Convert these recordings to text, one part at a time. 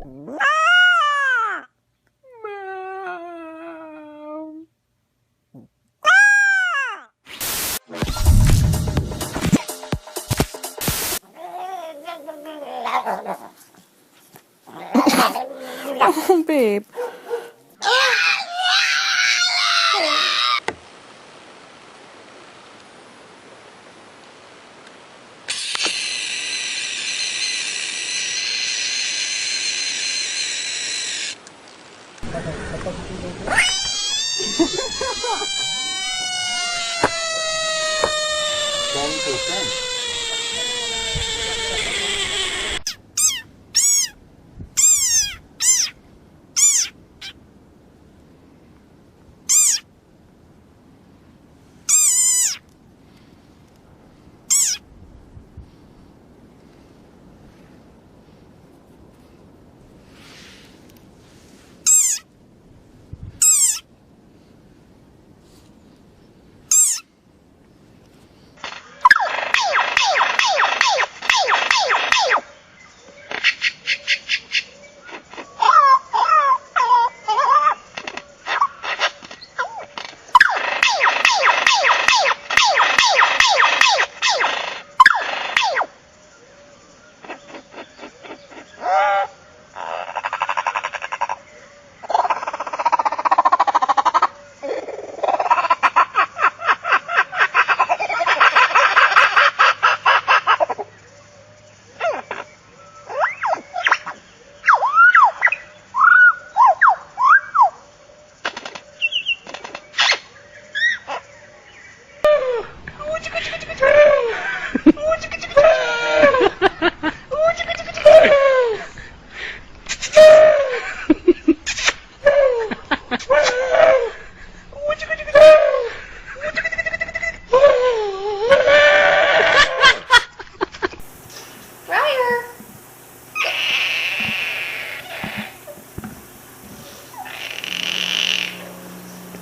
Oh, babe.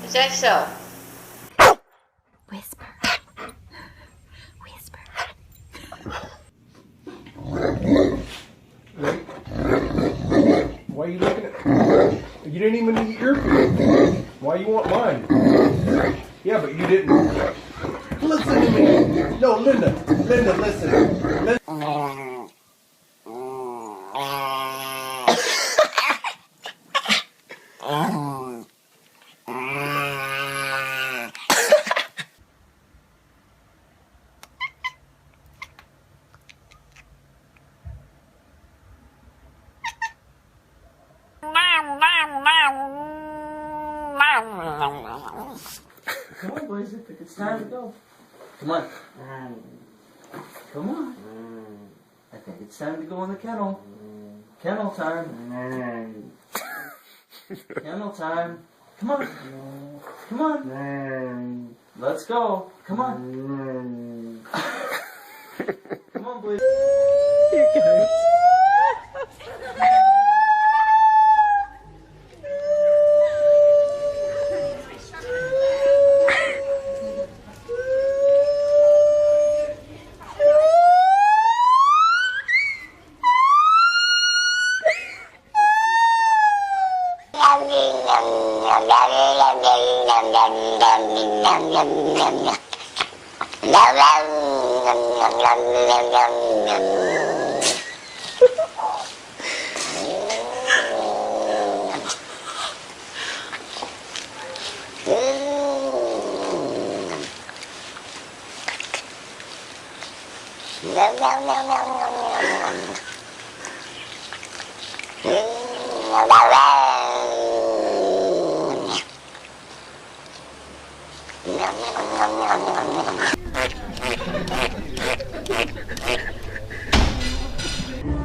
Is that so? Whisper. Whisper. Why are you looking at? You didn't even eat your food. Why you want mine? Yeah, but you didn't. Listen to me. No, Linda. Linda, listen. Listen. Come on, boys, I think it's time to go. Come on. Come on. I think it's time to go in the kennel. Kennel time. Kennel time. Come on. Come on. Let's go. Come on. Come on, boys. You guys.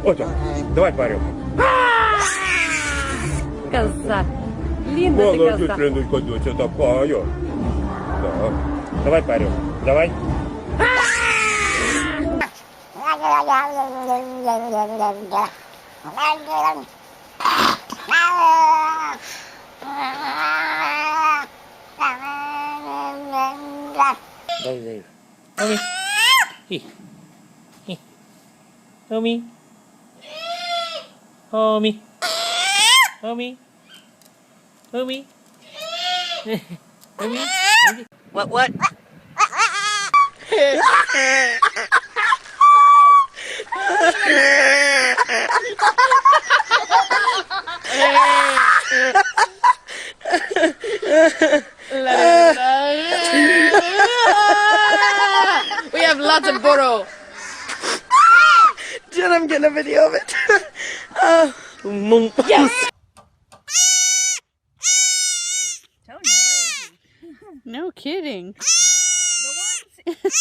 Вот он. Давай парю. Коза. Линда ты коза. Молодец, Лендочка, доча такая. Да. Давай парю. Давай. Дай, дай. Оми. Хи. Хи. Оми. Оми. Homie? Homie? Homie? What? We have lots of burro. Jen, I'm getting a video of it. Yes. So noisy. No kidding. The ones.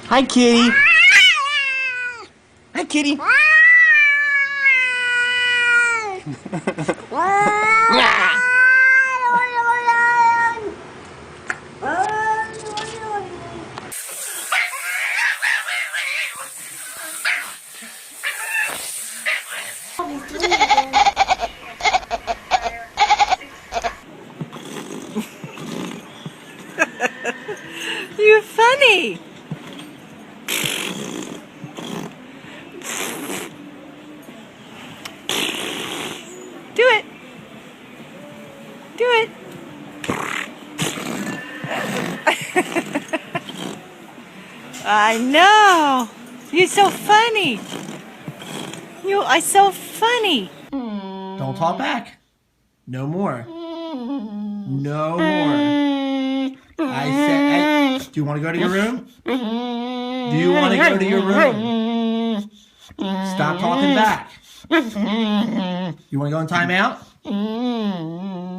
Hi, kitty. Hi, kitty. You're funny. Do it. Do it. I know. You're so funny. You are so funny. Don't talk back. No more. No more. I said, do you want to go to your room? Do you want to go to your room? Stop talking back. You want to go in timeout?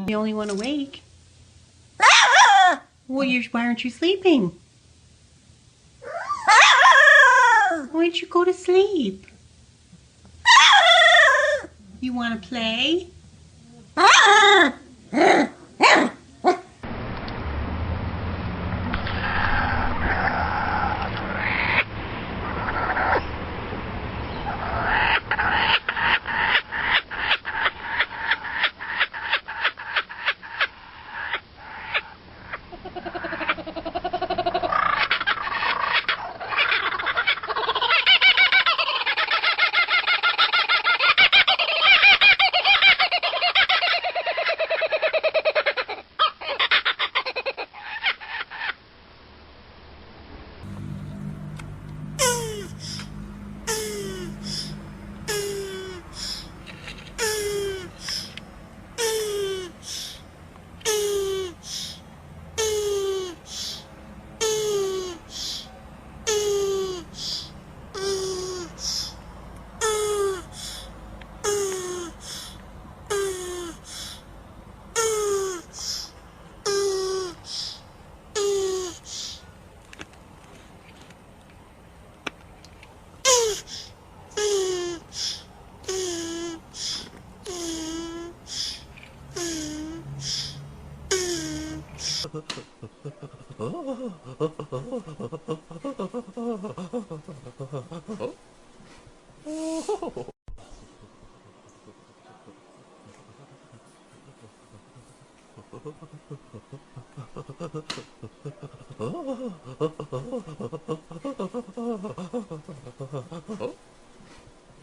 The only one awake. Well, why aren't you sleeping? Why don't you go to sleep? You want to play?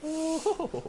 Oh.